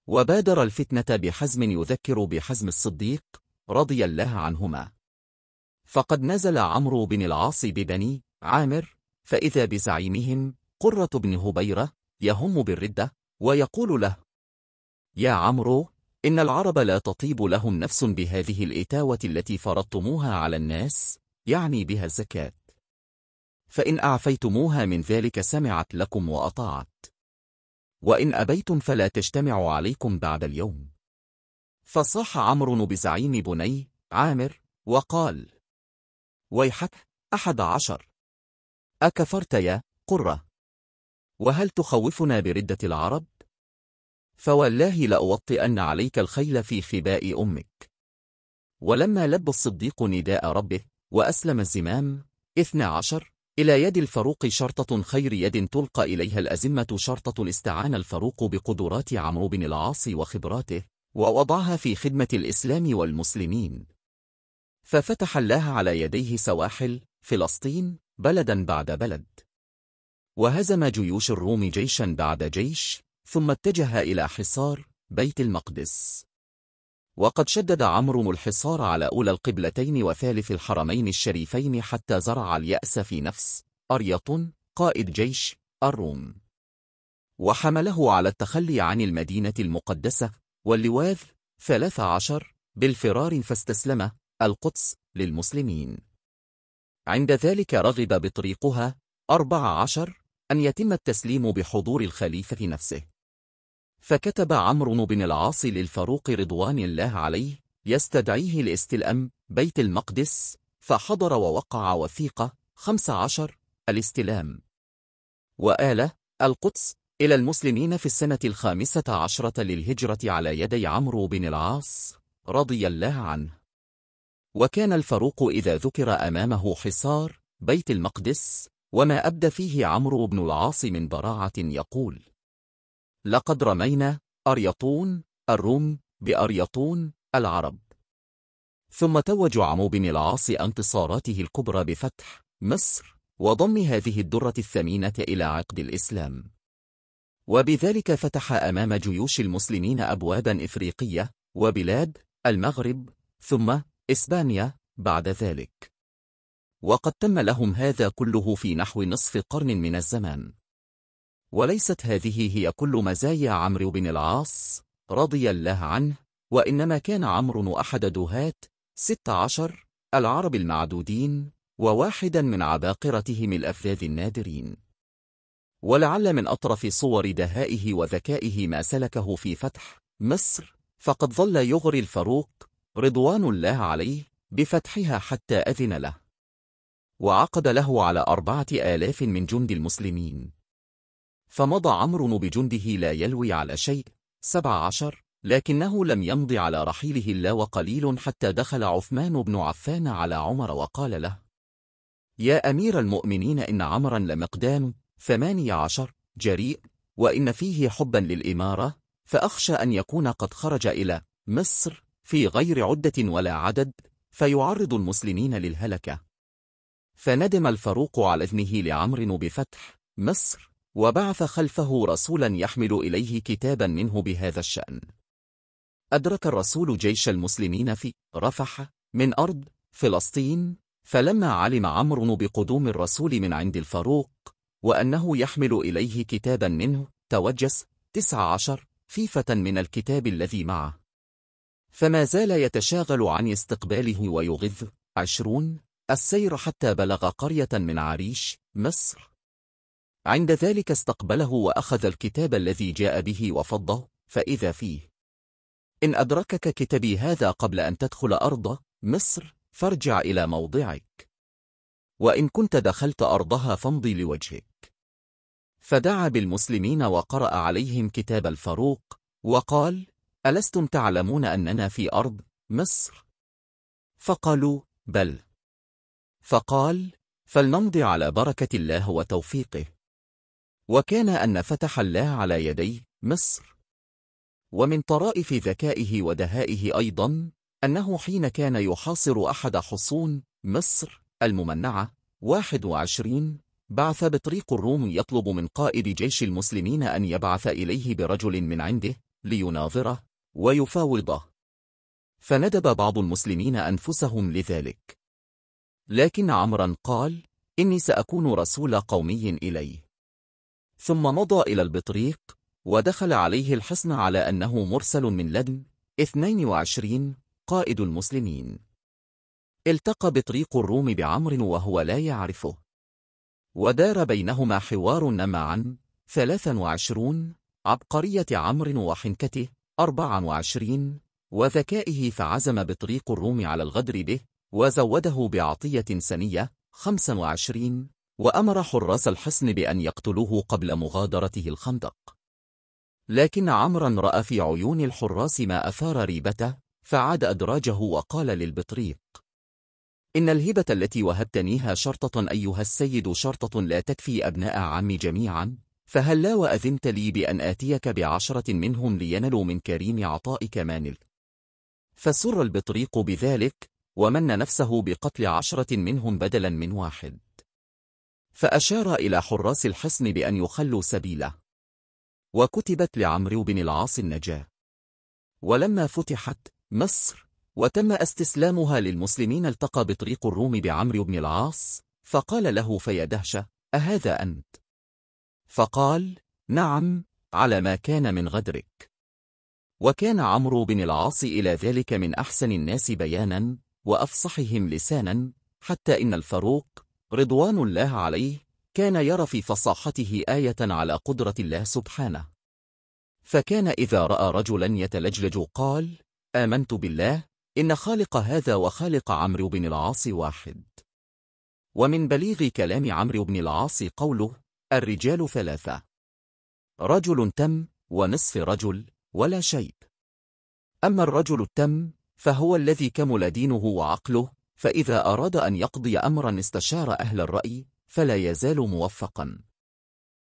وبادر الفتنة بحزم يذكر بحزم الصديق رضي الله عنهما. فقد نزل عمرو بن العاص ببني عامر، فإذا بزعيمهم قرة بن هبيرة يهم بالردة ويقول له: يا عمرو، إن العرب لا تطيب لهم نفس بهذه الإتاوة التي فرضتموها على الناس، يعني بها الزكاة، فإن أعفيتموها من ذلك سمعت لكم وأطاعت، وإن أبيتم فلا تجتمع عليكم بعد اليوم. فصاح عمرو بزعيم بني عامر وقال: ويحك 11، أكفرت يا قرة؟ وهل تخوفنا بردة العرب؟ فوالله لأوطئن عليك الخيل في خباء أمك. ولما لبى الصديق نداء ربه وأسلم الزمام 12 إلى يد الفاروق شرطة خير يد تلقى إليها الأزمة شرطة، استعان الفاروق بقدرات عمرو بن العاص وخبراته ووضعها في خدمة الإسلام والمسلمين، ففتح الله على يديه سواحل فلسطين بلدا بعد بلد، وهزم جيوش الروم جيشا بعد جيش، ثم اتجه إلى حصار بيت المقدس. وقد شدد عمرو الحصار على أولى القبلتين وثالث الحرمين الشريفين حتى زرع اليأس في نفس أريطون قائد جيش الروم، وحمله على التخلي عن المدينة المقدسة واللواذ 13 بالفرار، فاستسلم القدس للمسلمين. عند ذلك رغب بطريقها 14 أن يتم التسليم بحضور الخليفة نفسه، فكتب عمرو بن العاص للفاروق رضوان الله عليه يستدعيه لاستلام بيت المقدس، فحضر ووقع وثيقة 15 الاستلام وآل القدس إلى المسلمين في السنة 15 للهجرة على يدي عمرو بن العاص رضي الله عنه. وكان الفاروق إذا ذكر أمامه حصار بيت المقدس وما أبدى فيه عمرو بن العاص من براعة يقول: لقد رمينا أريطون الروم بأريطون العرب. ثم توج عمرو بن العاص انتصاراته الكبرى بفتح مصر وضم هذه الدرة الثمينة إلى عقد الإسلام، وبذلك فتح أمام جيوش المسلمين أبوابا إفريقية وبلاد المغرب ثم إسبانيا بعد ذلك، وقد تم لهم هذا كله في نحو نصف قرن من الزمان. وليست هذه هي كل مزايا عمرو بن العاص رضي الله عنه، وإنما كان عمرو أحد دهاة 16 العرب المعدودين، وواحدا من عباقرتهم الأفذاذ النادرين. ولعل من أطرف صور دهائه وذكائه ما سلكه في فتح مصر، فقد ظل يغري الفاروق رضوان الله عليه بفتحها حتى أذن له، وعقد له على 4000 من جند المسلمين. فمضى عمرو بجنده لا يلوي على شيء 17، لكنه لم يمض على رحيله إلا وقليل حتى دخل عثمان بن عفان على عمر وقال له: يا أمير المؤمنين، إن عمرا لمقدام 18 جريء، وإن فيه حبا للإمارة، فأخشى أن يكون قد خرج إلى مصر في غير عدة ولا عدد فيعرض المسلمين للهلكة. فندم الفاروق على إذنه لعمرو بفتح مصر، وبعث خلفه رسولا يحمل إليه كتابا منه بهذا الشأن. أدرك الرسول جيش المسلمين في رفح من أرض فلسطين، فلما علم عمرو بقدوم الرسول من عند الفاروق وأنه يحمل إليه كتابا منه، توجس 19 فيفة من الكتاب الذي معه، فما زال يتشاغل عن استقباله ويغذ 20 السير حتى بلغ قرية من عريش مصر. عند ذلك استقبله وأخذ الكتاب الذي جاء به وفضه، فإذا فيه: إن أدركك كتبي هذا قبل أن تدخل أرض مصر فارجع إلى موضعك، وإن كنت دخلت أرضها فامضي لوجهك. فدعا بالمسلمين وقرأ عليهم كتاب الفاروق وقال: ألستم تعلمون أننا في أرض مصر؟ فقالوا: بل. فقال: فلنمضي على بركة الله وتوفيقه. وكان أن فتح الله على يدي مصر. ومن طرائف ذكائه ودهائه أيضا أنه حين كان يحاصر أحد حصون مصر الممنعة 21 بعث بطريق الروم يطلب من قائد جيش المسلمين أن يبعث إليه برجل من عنده ليناظره ويفاوضه. فندب بعض المسلمين أنفسهم لذلك، لكن عمرا قال: إني سأكون رسول قومي إليه. ثم مضى إلى البطريق ودخل عليه الحصن على أنه مرسل من لدن 22 قائد المسلمين. التقى بطريق الروم بعمرو وهو لا يعرفه، ودار بينهما حوار نما عن 23 عبقرية عمرو وحنكته 24 وذكائه، فعزم بطريق الروم على الغدر به وزوده بعطية سنية 25، وأمر حراس الحصن بأن يقتلوه قبل مغادرته الخندق. لكن عمرا رأى في عيون الحراس ما أثار ريبته، فعاد أدراجه وقال للبطريق: إن الهبة التي وهبتنيها شرطة أيها السيد، شرطة لا تكفي أبناء عمي جميعا، فهل لا وأذنت لي بأن آتيك ب10 منهم لينلوا من كريم عطائك ما نلت؟ فسر البطريق بذلك، ومن نفسه بقتل 10 منهم بدلا من 1. فأشار إلى حراس الحصن بأن يخلوا سبيله، وكتبت لعمرو بن العاص النجاة. ولما فتحت مصر وتم استسلامها للمسلمين، التقى بطريق الروم بعمرو بن العاص، فقال له في دهشة: أهذا أنت؟ فقال: نعم، على ما كان من غدرك. وكان عمرو بن العاص إلى ذلك من أحسن الناس بيانا وأفصحهم لسانا، حتى إن الفاروق رضوان الله عليه كان يرى في فصاحته آية على قدرة الله سبحانه، فكان إذا رأى رجلا يتلجلج قال: آمنت بالله إن خالق هذا وخالق عمرو بن العاص واحد. ومن بليغ كلام عمرو بن العاص قوله: الرجال 3، رجل تم ونصف رجل ولا شيء. أما الرجل التم فهو الذي كمل دينه وعقله، فإذا أراد أن يقضي أمرا استشار أهل الرأي فلا يزال موفقا.